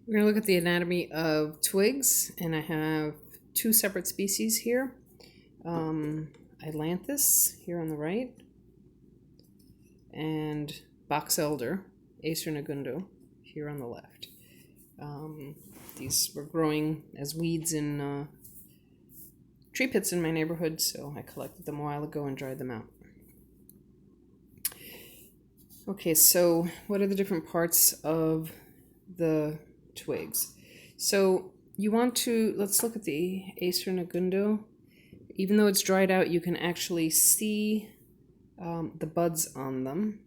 We're going to look at the anatomy of twigs, and I have two separate species here. Ailanthus here on the right, and box elder, Acer negundo, here on the left. These were growing as weeds in tree pits in my neighborhood, so I collected them a while ago and dried them out. Okay, so what are the different parts of the twigs? So you want to, let's look at the Acer negundo. Even though it's dried out, you can actually see the buds on them.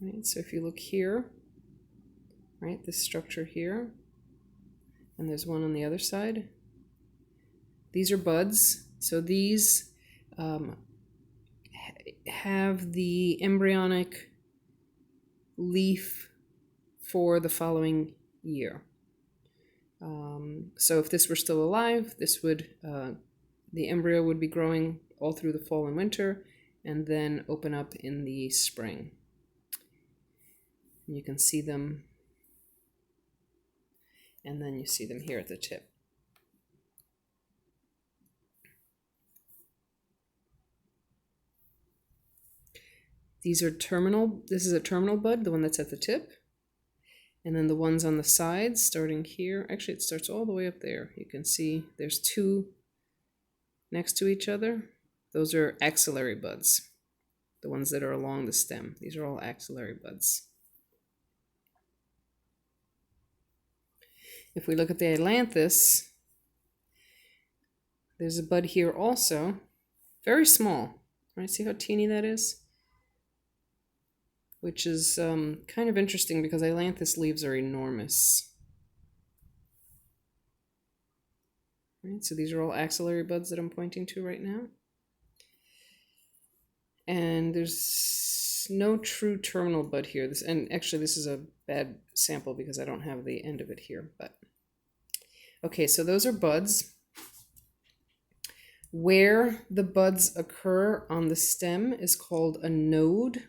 Right, so if you look here, right, this structure here, and there's one on the other side. These are buds. So these have the embryonic leaf for the following year. So if this were still alive, this would the embryo would be growing all through the fall and winter, and then open up in the spring. And you can see them, and then you see them here at the tip. These are terminal. This is a terminal bud, the one that's at the tip. And then the ones on the sides, starting here, actually it starts all the way up there. You can see there's two next to each other. Those are axillary buds, the ones that are along the stem. These are all axillary buds. If we look at the ailanthus, there's a bud here also, very small. Right? See how teeny that is? Which is kind of interesting because ailanthus leaves are enormous. Right, so these are all axillary buds that I'm pointing to right now. And there's no true terminal bud here. And actually this is a bad sample because I don't have the end of it here. But okay, so those are buds. Where the buds occur on the stem is called a node.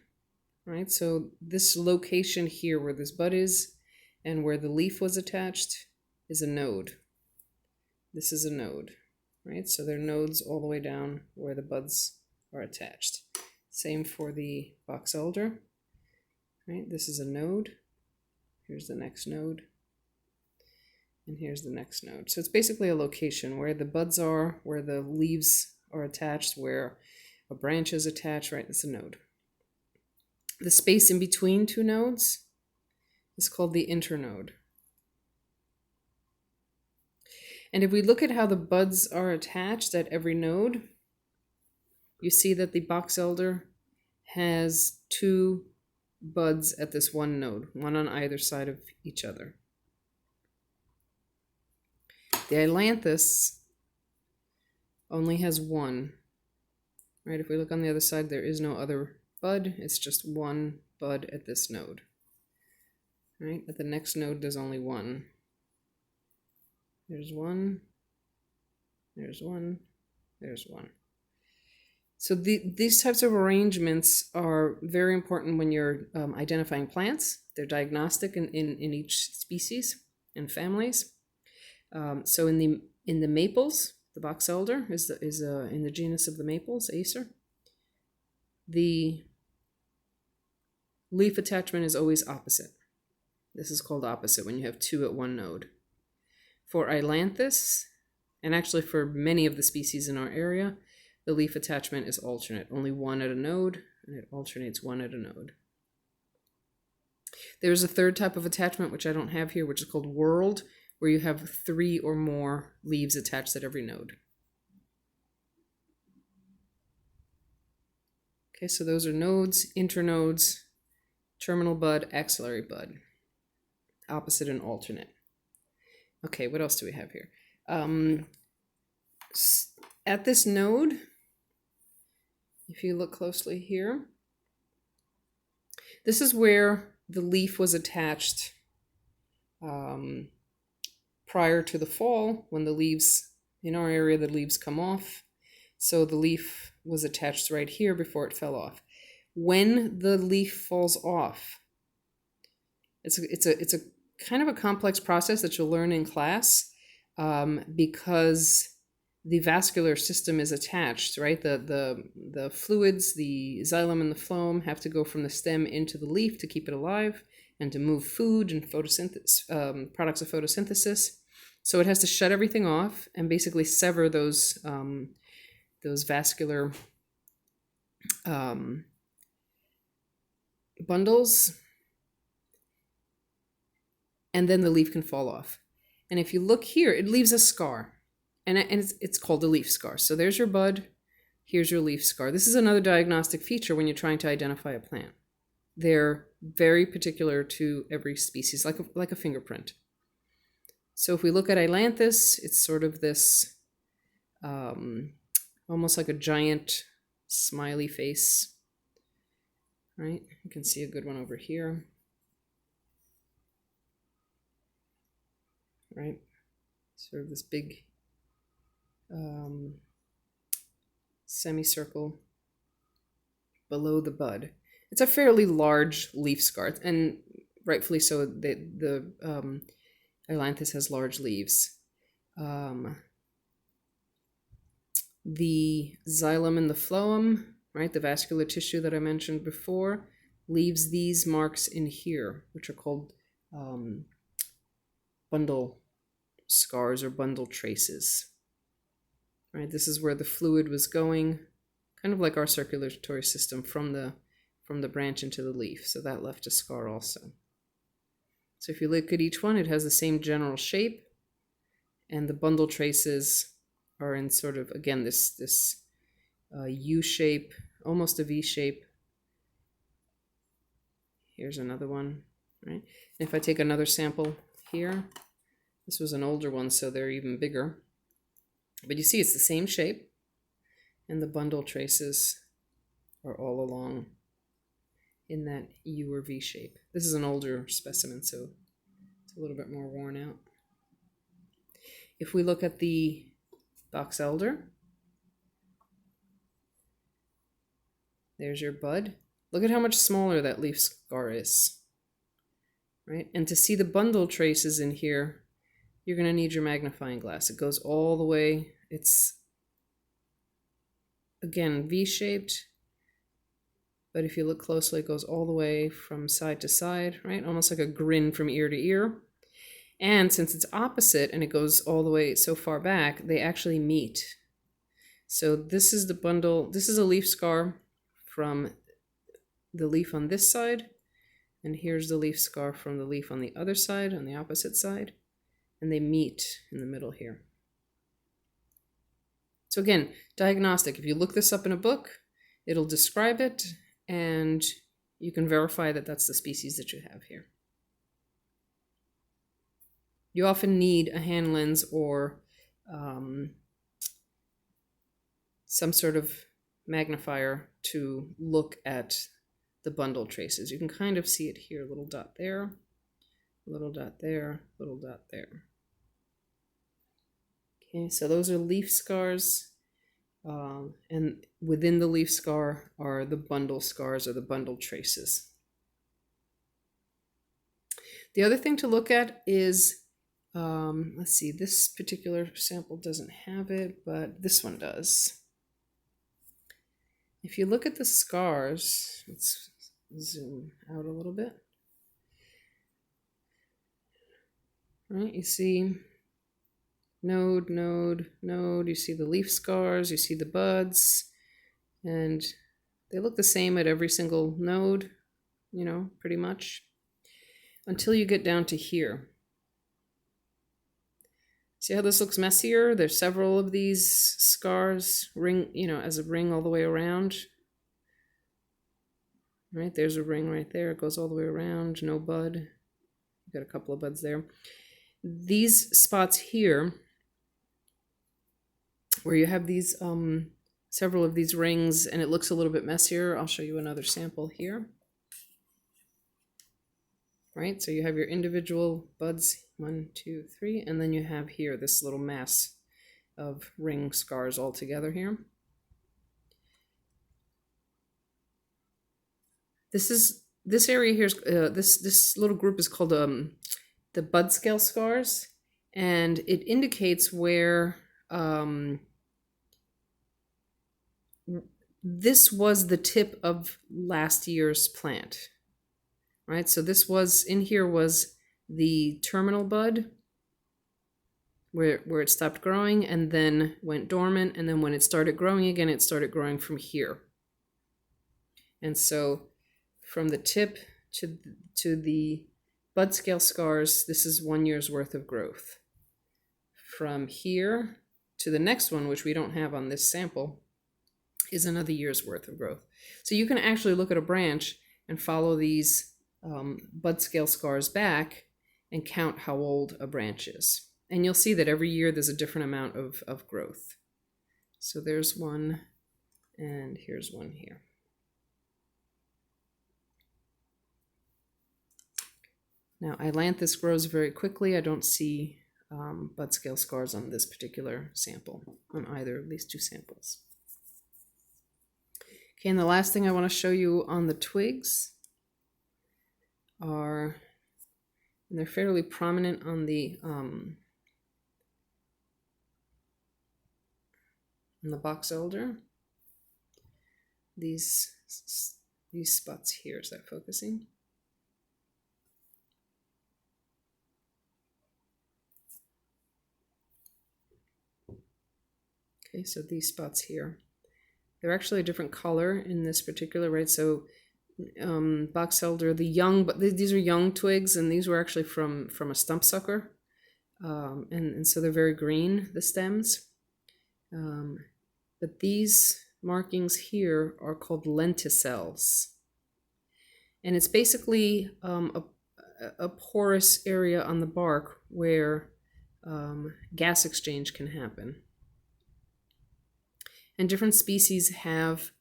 Right, so this location here where this bud is and where the leaf was attached is a node. This is a node, right? So there are nodes all the way down where the buds are attached. Same for the box elder, right? This is a node. Here's the next node. And here's the next node. So it's basically a location where the buds are, where the leaves are attached, where a branch is attached, right? It's a node. The space in between two nodes is called the internode. And if we look at how the buds are attached at every node, you see that the box elder has two buds at this one node, one on either side of each other. The ailanthus only has one. Right? If we look on the other side, there is no other bud. It's just one bud at this node. Right? At the next node, there's only one. There's one. There's one. There's one. So these types of arrangements are very important when you're identifying plants. They're diagnostic in each species and families. So in the maples, the box elder is in the genus of the maples, Acer. The leaf attachment is always opposite. This is called opposite when you have two at one node. For ailanthus, and actually for many of the species in our area, the leaf attachment is alternate. Only one at a node, and it alternates one at a node. There's a third type of attachment, which I don't have here, which is called whorled, where you have three or more leaves attached at every node. Okay, so those are nodes, internodes, terminal bud, axillary bud, opposite and alternate. Okay, what else do we have here? At this node, if you look closely here, this is where the leaf was attached prior to the fall, when the leaves, in our area, the leaves come off. So the leaf was attached right here before it fell off. When the leaf falls off, it's a kind of a complex process that you'll learn in class, because the vascular system is attached, right? The fluids, the xylem and the phloem, have to go from the stem into the leaf to keep it alive and to move food and photosynthesis, products of photosynthesis. So it has to shut everything off and basically sever those vascular bundles, and then the leaf can fall off. And if you look here, it leaves a scar, and it's called a leaf scar. So there's your bud, here's your leaf scar. This is another diagnostic feature when you're trying to identify a plant. They're very particular to every species, like a fingerprint. So if we look at Ailanthus, it's sort of this almost like a giant smiley face, right? You can see a good one over here, right? Sort of this big semicircle below the bud. It's a fairly large leaf scar, and rightfully so. The Ailanthus has large leaves. The xylem and the phloem, right, the vascular tissue that I mentioned before, leaves these marks in here, which are called bundle scars or bundle traces. Right, this is where the fluid was going, kind of like our circulatory system, from the branch into the leaf. So that left a scar also. So if you look at each one, it has the same general shape, and the bundle traces are in sort of, again, this U shape, almost a V shape. Here's another one, right? And if I take another sample here, this was an older one, so they're even bigger. But you see it's the same shape, and the bundle traces are all along in that U or V shape. This is an older specimen, so it's a little bit more worn out. If we look at the box elder, there's your bud. Look at how much smaller that leaf scar is, right? And to see the bundle traces in here, you're going to need your magnifying glass. It goes all the way. It's, again, V-shaped, but if you look closely, it goes all the way from side to side, right? Almost like a grin from ear to ear. And since it's opposite and it goes all the way so far back, they actually meet. So this is the bundle. This is a leaf scar from the leaf on this side, and here's the leaf scar from the leaf on the other side, on the opposite side, and they meet in the middle here. So again, diagnostic. If you look this up in a book, it'll describe it, and you can verify that that's the species that you have here. You often need a hand lens or some sort of magnifier to look at the bundle traces. You can kind of see it here, little dot there, little dot there, little dot there. Okay, so those are leaf scars, and within the leaf scar are the bundle scars or the bundle traces. The other thing to look at is, let's see, this particular sample doesn't have it, but this one does. If you look at the scars, let's zoom out a little bit. Right, you see node, node, node. You see the leaf scars, you see the buds, and they look the same at every single node, you know, pretty much, until you get down to here. See how this looks messier? There's several of these scars, ring, you know, as a ring all the way around. Right, there's a ring right there. It goes all the way around, no bud. You've got a couple of buds there. These spots here, where you have these several of these rings and it looks a little bit messier, I'll show you another sample here. Right, so you have your individual buds, 1, 2, 3, and then you have here this little mass of ring scars all together here. This area here is this little group is called the bud scale scars, and it indicates where this was the tip of last year's plant, right? So this was, in here was the terminal bud where it stopped growing and then went dormant, and then when it started growing again, it started growing from here. And so from the tip to the bud scale scars, this is 1 year's worth of growth. From here to the next one, which we don't have on this sample, is another year's worth of growth. So you can actually look at a branch and follow these bud scale scars back and count how old a branch is. And you'll see that every year there's a different amount of growth. So there's one, and here's one here. Now, Ailanthus grows very quickly. I don't see bud scale scars on this particular sample, on either of these two samples. Okay, and the last thing I want to show you on the twigs are, and they're fairly prominent on the box elder. These spots here, is that focusing? Okay, so these spots here, they're actually a different color in this particular, right? So box elder, the young, but these are young twigs, and these were actually from a stump sucker, and so they're very green, the stems. But these markings here are called lenticels, and it's basically a porous area on the bark where gas exchange can happen. And different species have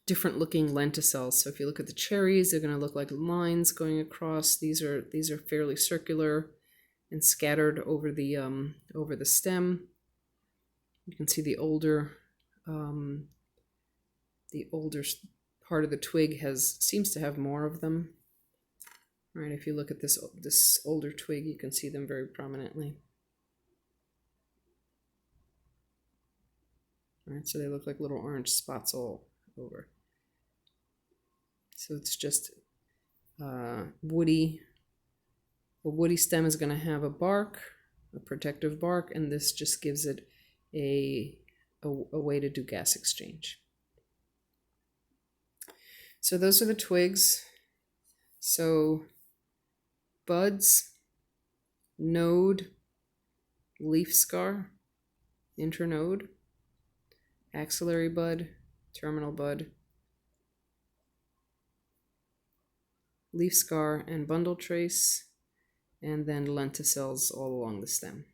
different looking lenticels. So if you look at the cherries, they're going to look like lines going across. These are fairly circular and scattered over the stem. You can see the older part of the twig seems to have more of them. All right, if you look at this older twig, you can see them very prominently. All right, so they look like little orange spots all over. So it's just woody. A woody stem is going to have a bark, a protective bark, and this just gives it a way to do gas exchange. So those are the twigs. So buds, node, leaf scar, internode, axillary bud, terminal bud, leaf scar and bundle trace, and then lenticels all along the stem.